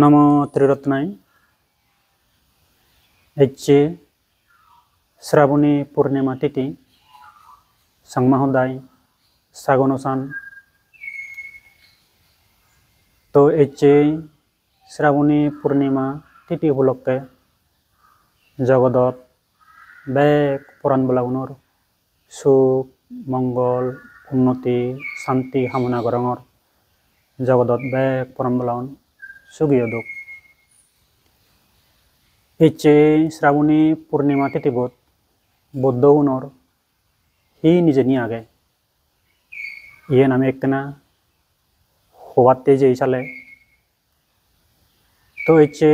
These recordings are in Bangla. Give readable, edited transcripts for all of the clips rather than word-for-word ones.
नमो त्रिरत्नाय एच्चे श्रावणी पूर्णिमा तिथि संगमाहोदाय सागनसान तो एच्चे श्रावणी पूर्णिमा तिथि उपलक्षे जगदत बेग पुराण बलागनर सुख मंगल उन्नति शांति कामना करंगर जगदत बेग पुराण बलागन सुगियोदक एच्चे श्रावणी पूर्णिमा तिथिबोध बौद्ध उनर ही निजेनि आगे ये नामे एकना हवाते जे साले तो एच्चे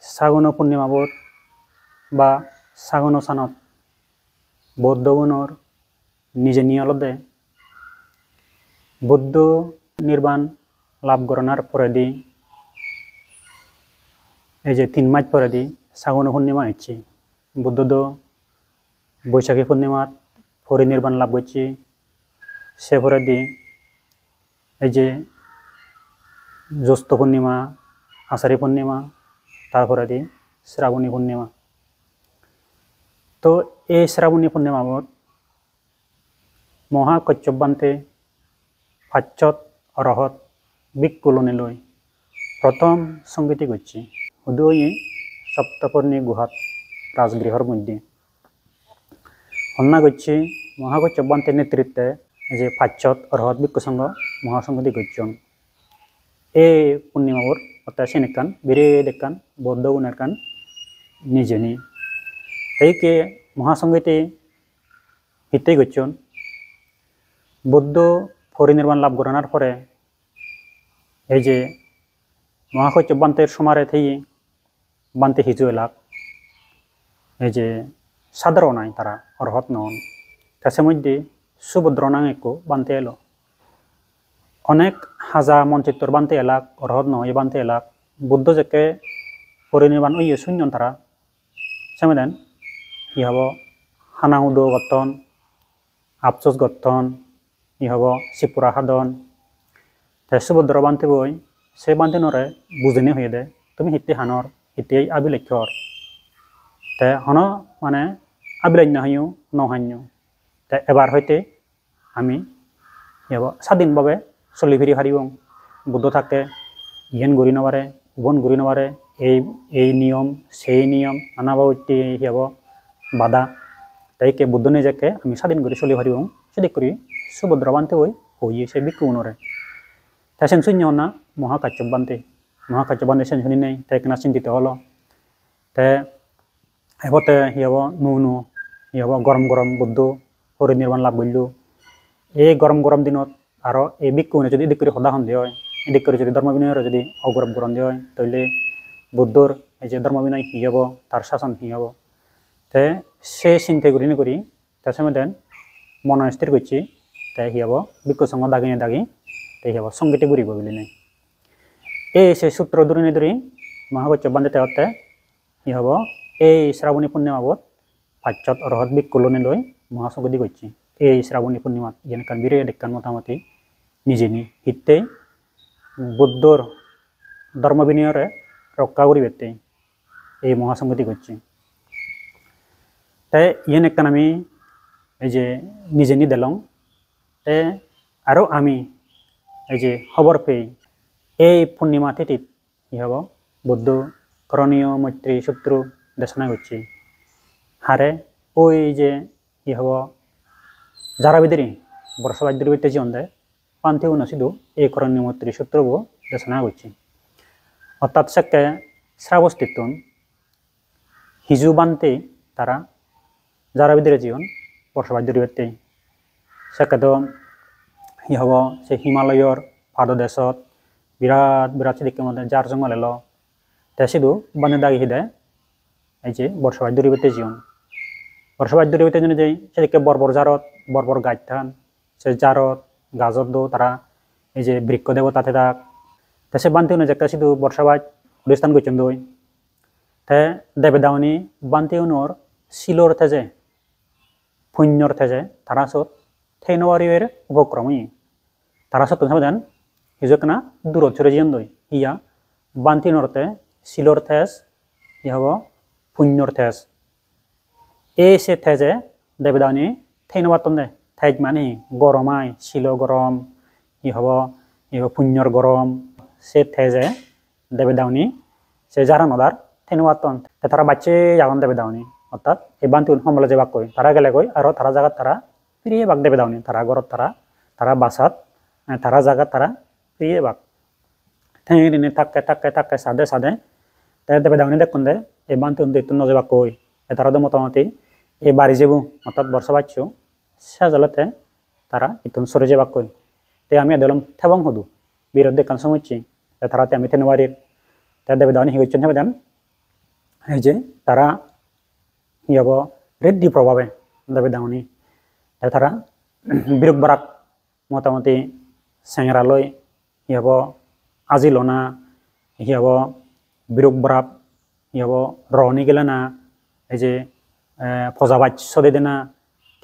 सागन पूर्णिमा बोध बा सागन सानत बौद्ध उनर निजेनि अलदे बुद्ध निर्वाण लाभ करनार परेदि एजे 3 मास परेदि सागन पूर्णिमा इच्छी बुद्ध दो बैशाखी पूर्णिमा परिनिर्वाण लाभ करछि से परेदि एजे ज्येष्ठ पूर्णिमा आषाढ़ी पूर्णिमा तारपरेदि श्रावणी पूर्णिमा तो ए श्रावणी पूर्णिमा महाकच्छप बान्ते पाचत अरहत बिक्कुलने लय प्रथम संगीति करछि उदय सप्तपर्णी गुहात राजगृहर मध्य हन्ना गच्छी महाकच्छप बान्ते नेतृत्वे जे पाचत अरहत बिक्कु संघ महासंगीति गच्छन ए पूर्णिमा अतः सेनेकान बिरेदेकान बौद्ध उनरकान निजेनि तैके महासंगीति हिते गच्छन बुद्ध परिनिर्वाण लाभ करनार परे एजे महाकच्छप बान्ते समारे थी बान्ते हिजुएलाक एजे साधारण तारा अरहत नन तासे मध्य सुभद्र नांगेको बान्ते एलो अनेक हाजा मनचित्तर बान्ते एलाक अरहत नय बान्ते एलाक बुद्ध जेके परिनिर्वाण उय शून्य तारा सेमेदेन इहाबो हानाउदो गठन आफसोस गठन इहाबो सिपुरा हादन ते सुभद्र बान्ते बय से बान्ते नरे बुझेने हुए दे तुम हिते हानर हिते आबिलेखर ते हन माने आबिलाइन हायो नहान्य ते एबार हयते आमी इहाबो स्वाधीन भावे चलिफिरि हारिबं बुद्ध थाके इहेन गरि नबारे उबन गरि नबारे এই নিয়ম সেই নিয়ম নানাবাবতী হিয়াব বাধা তাইকে বুদ্ধ নিজেকে আমি স্বাধীন করে চলি পারিব সেদিক করি সুভদ্র বান্তে হই সে বিক্ষু উনরে তাই সেন শূন্য না মহাকাশ্যপ বান্তে সেন শুনি নেই তাই কেনা চিন্তিত হলো তে এবতে হিয়াব নু হিয়াব গরম গরম বুদ্ধ পরিনির্বাণ লাভ করল এই গরম গরম দিনত আর এই বিক্ষু উনে যদি এদিক করে সদা সন্ধি হয় এদিক করে যদি ধর্ম বিনয়ের যদি অগরম গরম দিয়ে হয় তাহলে बुद्धर जे धर्म विनय हियाब तार शासन हियाब ते से चिंता करी तसेमेदेन मन स्थिर करछि ते हियाब बिक्कु संग दागी ते हियाब संगीत गुरिब बिलिने ए से सूत्र धरि महाकच्छप बान्ते तेते हियाब ए श्रावणी पूर्णिमा बोध पाचत अरहत बिक्कुलने लय महासंगीति करछि ए श्रावणी पूर्णिमा जेनकान बिरे देखान मोटामुटी निजेनि हिते बुद्धर धर्म विनयरे रक्षा करी बेते ये महासंगति करछि ते येन एकखान आमी जे निजेनि देलं ते आरो आमी जे खबर पे এই पूर्णिमा तिथित इहाब बुद्ध करणीय मैत्री शत्रु देशना करछि हारे ओई जे इहाब जारा बिदरि बर्षबाद्रि बेते जियन्दे पान्थे उनसिदु ए करणीय मैत्री शत्रु देशना करछि अर्थात सेके श्रावस्तित्व हिजु बान्ते तारा जारा बिदरे जीवन बर्षबाद्रि बेते सेकेदो इहाब से हिमालयर पाददेशत बिराट बिराट सिदिके मध्य जार जंगल एलो तेसिदु बान्ते दागी हिदे एजे बर्षबाद्रि बेते जीवन बर्षबाद्रि बेते जने जाई सेदिके बरबर जारत बरबर गायथान से जारत गाजत दो तारा एजे बृक्ष देवता थाक तसे बान्ते उन जेका सिदु बर्षबाद उदिस्थान गचन्दोय ते देबदावनी बान्ते उनर सिलोर थेजे पुण्यर थेजे तारासत थैनवारियर उपक्रमई तारासत साबधान हिजकना दूर छरे जियन्दोय हिया বান্তি নরতে শিলর থেজ ই হব পুণ্যর থেজ এই সে থেজে দেবদানি থেনবাতন দে থেজ মানে গরমাই শিল গরম ই হব পুণ্যর গরম সে থেজে দেবদানি সে যারা নদার থেনবাতন তারা বাচ্চে যাগন দেবদানি অর্থাৎ এই বান্তি সমলে যে বাক কই তারা গেলে কই আর তারা জায়গা তারা ফিরিয়ে বাক দেবদানি তারা গরত তারা বাসাত তারা জায়গা তারা ফিরিয়ে বাক ঠেঙে থাকে সাদে সাদে তাই দেবদানি দেখুন দে এই বান্তি ইতুন নজে বাক কই তারা তো মোটামুটি এই বাড়ি যাবো অর্থাৎ বর্ষা বাচ্চু সেজলতে তারা ইতুন সরে যে বাক কই তে আমি এদলম থেবং হদু বিরুদ্ধে কান সমুচ্ছি তারাতে আমি থেনবারির তাই দেবদানি হিগচ্ছেন হেবেদান এই যে তারা ইয়ব রেড্ডি প্রভাবে দেবদানি তারা বিরুক বারাক মোটামুটি সেংরালয় ইয়ব আজিলনা ইয়ব বিরুক বারাক ইয়ব রনি গেলেনা এই যে ফজাবাজ সদে দেনা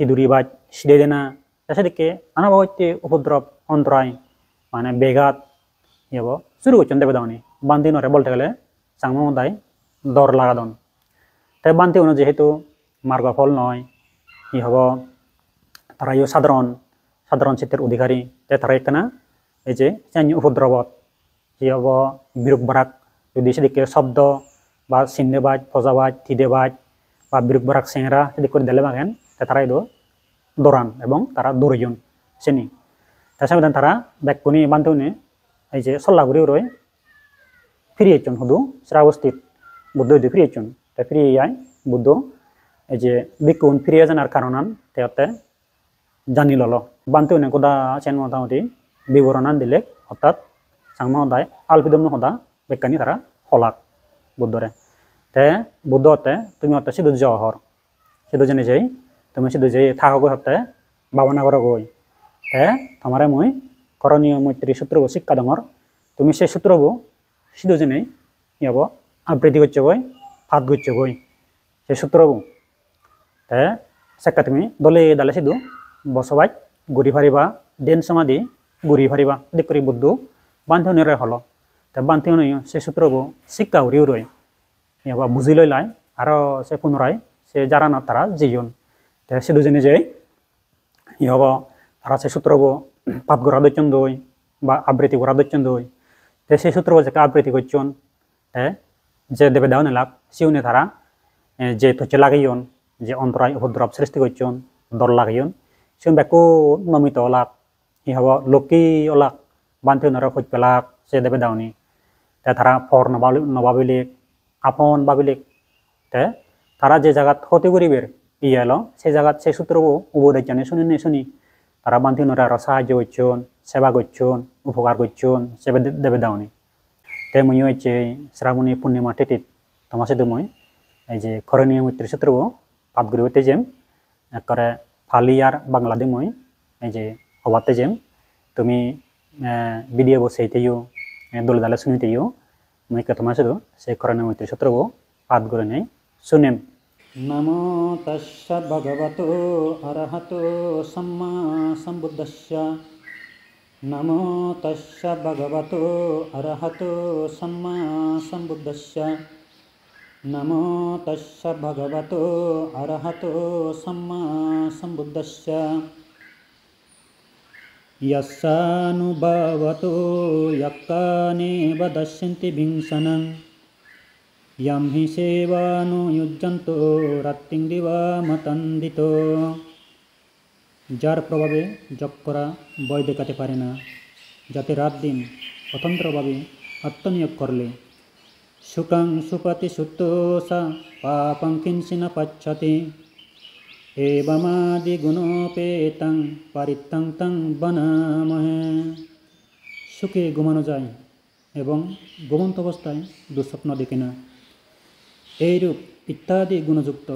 তিদুরি বাজ সিদে দেনা সেদিকে নানাভাবে উপদ্রব অন্তরায় মানে বেঘাত ইয়ব শুরু করছেন দেবদানি বান্তি নরে বলতে গেলে চাংমাদায় দর লাগাদন তাই বান্তি অনু যেহেতু মার্গ ফল নয় ই হব তারা সাধারণ চিত্রের অধিকারী তাই তারা এখানে এই যে চাইনি উপদ্রবত যে হব বিরুক বারাক যদি সেদিকে শব্দ বা সিন্দেবাজ ফজাবাজ থিদেবাজ বা বিরুক বারাক সেংরা সেদিক করে দিলে বাগেন তারা এই দৌড়ান এবং তারা দৌড়জন সেনি তাছাড়া তারা ব্যাকুনি বান্তিউনি এই যে সল্লাগুড়ি রয়ে ফিরিয়েছেন শুধু শ্রাবস্থিত বুদ্ধ যদি ফিরিয়েছেন তাই ফিরিয়ে যায় বুদ্ধ এই যে বিকুন ফিরিয়ে জানার কারণান তেতে জানি লল বান্তিউনি কোদা চেন মোটামুটি বিবরণান দিলে অর্থাৎ চাংমা হদায় আলপিদম হদা বেকানি তারা হলাক বুদ্ধরে তে বুদ্ধতে তুমি অর্থাৎ সিধু জহর সিধু জেনে যাই তুমি সিধু যাই থাকো হতে ভাবনা করো গই তে তোমারে মই করণীয় মৈত্রী সূত্রবু শিক্ষা ডর তুমি সেই সূত্রবু সিধু জেনে ইয়াব আবৃত্তি করছে গই ফাত করছে গই সেই সূত্রবু তে সেকা তুমি দলে দালে সিধু বসবাই ঘুরি ফারিবা দেন সমাধি ঘুরি ফারিবা দিক করে বুদ্ধ বান্ধিউনিরে হল তে বান্ধিউনি সেই সূত্রবু শিক্ষা উড়ি উড়ে ইয়াবা বুঝি লইলাই আর সে পুনরায় সে যারা না তারা জিজন তে সিধু জেনে যাই ইয়াব তারা সেই সূত্রবু পাত গড়া দচ্ছন দই বা আবৃত্তি গড়া দচ্ছন দই তে সেই সূত্রবু যে আবৃত্তি করছন যে দেবে দেওয়া লাগ সিউনে তারা যে তথ্য লাগাইন যে অন্তরায় উপদ্রব সৃষ্টি করছন দল লাগাইন সিউন বেকু নমিত অলাক ই হব লক্ষ্মী অলাক বান্ধিউনরা খোঁজ পেলাক সে দেবে দাওনি তে তারা ফর নবাবিলিক আপন বাবিলিক তে তারা যে জায়গাত ক্ষতি করিবের ইয়ে এলো সেই জায়গাত সেই সূত্রবু উবদে জানে শুনি তারা বান্ধিউনরা আর সাহায্য করছন সেবা করছন উপকার করছন সে দেবে দাওনি তে মই হচ্ছে শ্রাবণী পূর্ণিমা তিথিত তোমার সাথে মই এই যে করণীয় মৈত্রী সূত্রবু পাতগুড়ি হইতে যেম একবারে ফালি আর বাংলাদে মই এই যে হবাতে যেম তুমি ভিডিও বসাইতেও দলে দালে শুনিতেও মই তোমার সাথে সেই করণীয় মৈত্রী সূত্রবু পাতগুড়ি নেই শুনেম নমো তস্য ভগবতো অরহতো সম্মা সম্বুদ্ধস্য নমো তস্য ভগবতো অরহতো সম্মা সম্বুদ্ধস্য নমো তস্য ভগবতো অরহতো সম্মা সম্বুদ্ধস্য यस्यानुभवतो यक्काने वदस्यन्ति भिंसनं यं हि सेवानो युज्यन्तो রাত্রিং দিবা মতন্দিত যার প্রভাবে জপ করা বয় দেখাতে পারে না যাতে রাত দিন স্বতন্ত্রভাবে আত্মনিয়োগ করলে সুকাং সুপতি সুতোষা পাপং কিঞ্চিন পচ্ছতে এবমাদি গুণোপেতং পারিত্তং তং বনামহে সুখে ঘুমানো যায় এবং ঘুমন্ত অবস্থায় দুঃস্বপ্ন দেখে না এইরূপ ইত্যাদি গুণযুক্ত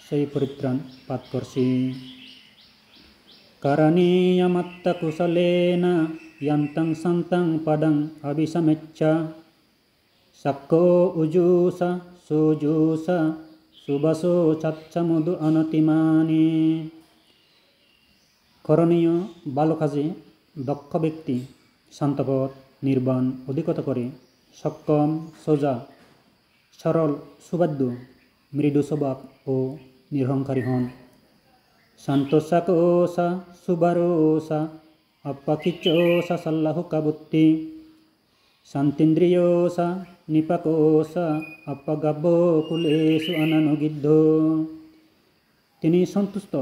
সেই পরিত্রাণ পাৎকর্ষী কারণীয়মত্ত কুশলেন यन्तं सन्तं पदं अभिसमेच्छा सक्को उजूस सुजूस सुबसो छच्छमुदु अनतिमानि করণীয় ভালো কাজে দক্ষ ব্যক্তি শান্তপথ নির্বাণ অধিকতা করে সক্ষম, সোজা, সরল, সুবাদ্য, মৃদু স্বভাব ও নিরহংকারী হন। শান্তসাকোসা সুবারোসা অপ্পাকিচোসা সাল্লাহুকা বুদ্ধি শান্তিন্দ্রিয়োসা নিপাকোসা অপ্পাগাব্য কুলেষু অনানুগিদ্ধ। তিনি সন্তুষ্ট,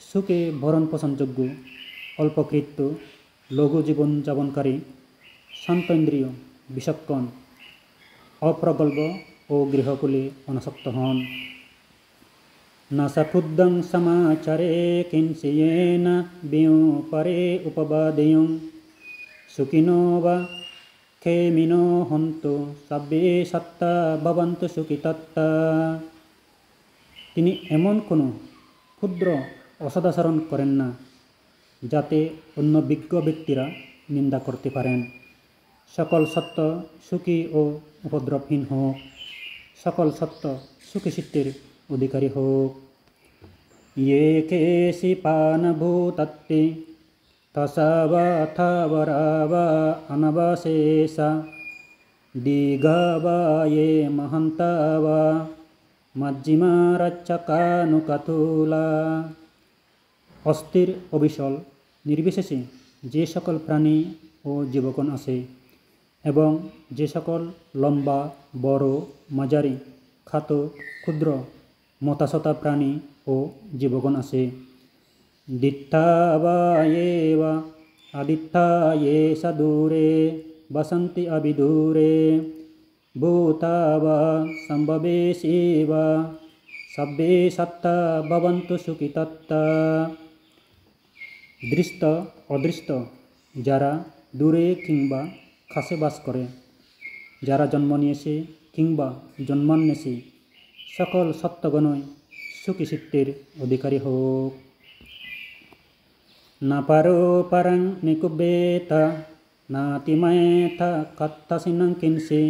সুখে ভরণ পোষণযোগ্য, অল্পকৃত্য, লঘু জীবন যাপনকারী, শান্ত ইন্দ্রিয়, বিচক্ষণ, অপ্রগল্ভ ও গৃহকুলে অনাসক্ত হন। নাসাক্ষুদ্রং সমাচারে কিঞ্চিয়েন বিয়োপরে উপবাদেয়ং সুখিনো বা খেমিনো হন্তু সাব্বে সত্তা ভবন্তু সুখিতত্তা। তিনি এমন কোনো ক্ষুদ্র অসদাচরণ করেন না যাতে অন্য বিজ্ঞ ব্যক্তিরা নিন্দা করতে পারেন। সকল সত্য সুখী ও উপদ্রবহীন হোক, সকল সত্য সুখী চিত্তের অধিকারী হোক। ইয়ে কেশি পানভূতত্বে তসাবা থাবরাবা অনবশেষা দীঘাবা ইয়ে মহান্তাবা মজ্জিমা রচ্চকানুকাতুলা। অস্থির অবিচল নির্বিশেষে যে সকল প্রাণী ও জীবগণ আছে এবং যে সকল লম্বা, বড়, মাঝারি, খাটো, ক্ষুদ্র, মতাসতা প্রাণী ও জীবগণ আছে। দিত্তাবা এবা আদিত্তা এষা দূরে বসন্তি অবিদূরে ভূতাবা সম্ভবেশেবা সব্বে সত্তা ভবন্তু সুখিতত্তা। দৃষ্ট অদৃষ্ট, যারা দূরে কিংবা কাছে বাস করে, যারা জন্ম নিয়েছে কিংবা জন্মান্বেষী, সকল সত্যগণই সুখী চিত্তের অধিকারী হোক। না পারো পারাং নিকুবেতা নাতিমায়েথা কাত্তাসিনাং কিঞ্চি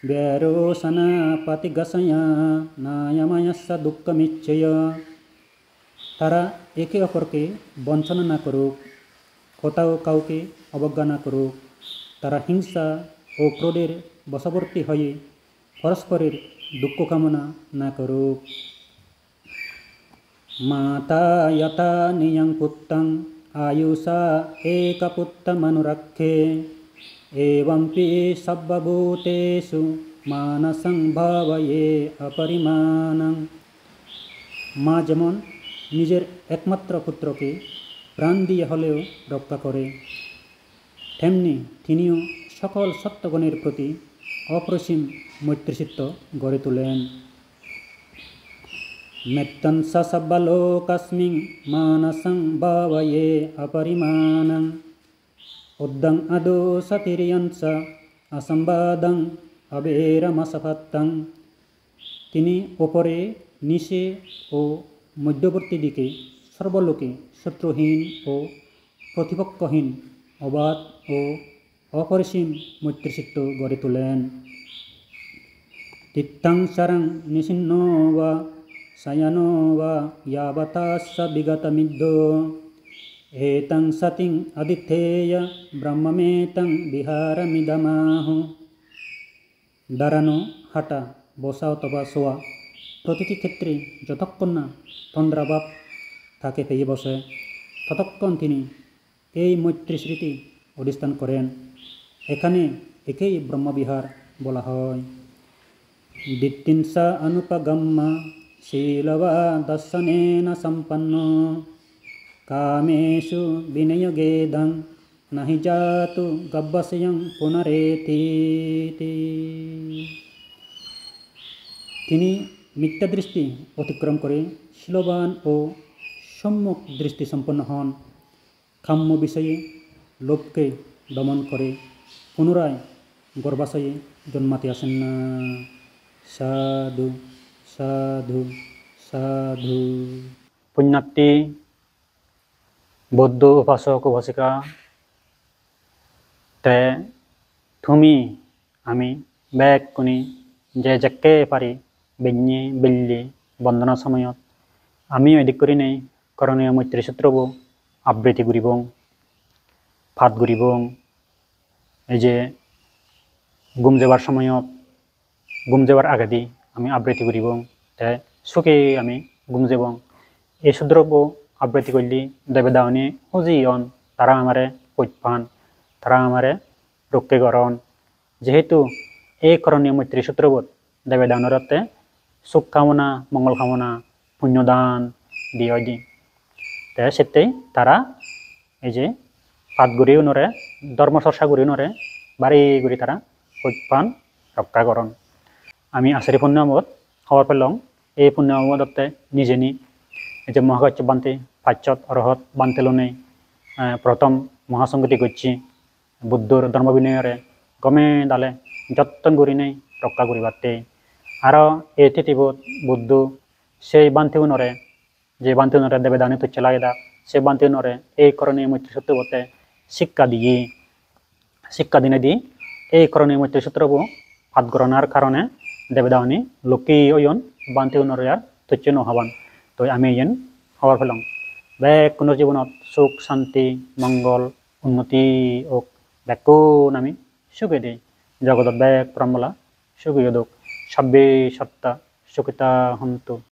ব্যারোসনা পাতিগাসয়া নায়ামায়াসা দুঃখমিচ্ছয়। তারা একে অপরকে বঞ্চনা না করুক, কোথাও কাউকে অবজ্ঞা না করুক। তারা হিংসা ও ক্রোধের বশবর্তী হয়ে পরস্পরের দুঃখ কামনা না করুক। মাতা যথা নিয়ং পুত্তং আয়ুষা একপুত্তমনুরক্ষে এবম্পি সর্বভূতেষু মানসং ভাবয়ে অপরিমাণং। মা যেমন নিজের একমাত্র পুত্রকে প্রাণ দিয়ে হলেও রক্ষা করে, তেমনি তিনিও সকল সত্যগণের প্রতি অপরিসীম মৈত্রীচিত্ত গড়ে তোলেন। মেত্তং স সর্বলোকস্মিং মানসং ভাবয়ে অপরিমাণং উদ্ধং আদৌ সতিরিয়ং স অসম্বাদং অবেরমসফত্তং। তিনি ওপরে, নিচে ও মধ্যবর্তী দিকে সর্বলোকে শত্রুহীন ও প্রতিপক্ষহীন অবাধ ও অপরিসীম মৈত্রীচিত্ত গড়ে তোলেন। তিত্থং শরং নিশিন্নো বা শয়নো বা ইয়াবতাস্য বিগতমিদ্ধো এতং সতিং অদিথেয় ব্রহ্মমেতং বিহারমিদমাহু। দাঁড়ানো, হাঁটা, বসা অথবা শোয়া প্রতিটি ক্ষেত্রে যতক্ষণ না তন্দ্রাভাব তাকে পেয়ে বসে, ততক্ষণ তিনি এই মৈত্রী স্মৃতি অধিষ্ঠান করেন। এখানে একেই ব্রহ্মবিহার বলা হয়। দিত্তিংসা অনুপগম্য শীলবা দর্শনেন সম্পন্ন কামেষু বিনিয়োগেদং নাহি জাতু গব্বস্যং পুনরেতিতি। তিনি মিথ্যাদৃষ্টি অতিক্রম করে শীলবান ও সম্যক দৃষ্টি সম্পন্ন হন। কাম্য বিষয়ে লোভকে দমন করে পুনরায় গর্ভাশয়ে জন্মাতে আসেন না। সাধু সাধু সাধু। পুণ্যার্থী বৌদ্ধ উপাসক উপাসিকা, তে তুমি আমি বেগ কোনি যে যেকে পারি বেঞ্ঞি বেল্লি বন্দনা সময়ত আমিও এদিক কৰি নেই কৰণীয় মৈত্ৰী সূত্ৰবোৰ আবৃত্তি কৰিবং, ভাত কৰিবং। এই যে ঘুম যাবার সময়ত ঘুম যাবার আগেদি আমি আবৃত্তি করিব তে সুখে আমি ঘুম যাব এই শুদ্রব আবৃত্তি করলি দেবে দাওনি হুজিয়ন তারা আমারে পৈপান তারা আমারে রক্ষে করন যেহেতু এই করণীয় মৈত্রী সূত্রবোধ দেবে দানরতে সুখ কামনা মঙ্গল কামনা পুণ্যদান দিয়ে দি তে সেটাই তারা এই যে পাঠ গড়ি নরে ধর্মচর্চা গড়ি নরে বাড়ি গড়ি তারা পৈপান রক্ষা করন আমি আচারি পুণ্যমত খবর পেলাম এই পুণ্যমততে নিজে নি এই যে মহাকাশ্য বান্তি পাচ্ছত অরহত বান্তিলনে প্রথম মহাসংগতি করছি বুদ্ধর ধর্ম বিনয়রে গমে দালে যত্ন করি নেই রক্ষা করিবাতে আরও এই তিথিবোধ বুদ্ধ সেই বান্তি নরে যে বান্তি নরে দেবে দানি তুচ্ছে লাগে দা সে বান্তি নরে এই করণীয় মৈত্রী সত্যবতে শিক্ষা দিনে দি এই করণীয় মৈত্রী সূত্রবো হাত গ্রহণার কারণে দেবদাওনি লোকি ওয়ন বান্তি নরে আর তুচ্ছে নহবান তো আমি ইয়েন খবর পেলাম কোনো জীবনত সুখ শান্তি মঙ্গল উন্নতি ও ব্যাকুন আমি সুখে দিই জগতত ব্যাগ পরম্বলা সুখী দোক সব্বে সত্তা সুখিতা হন্তু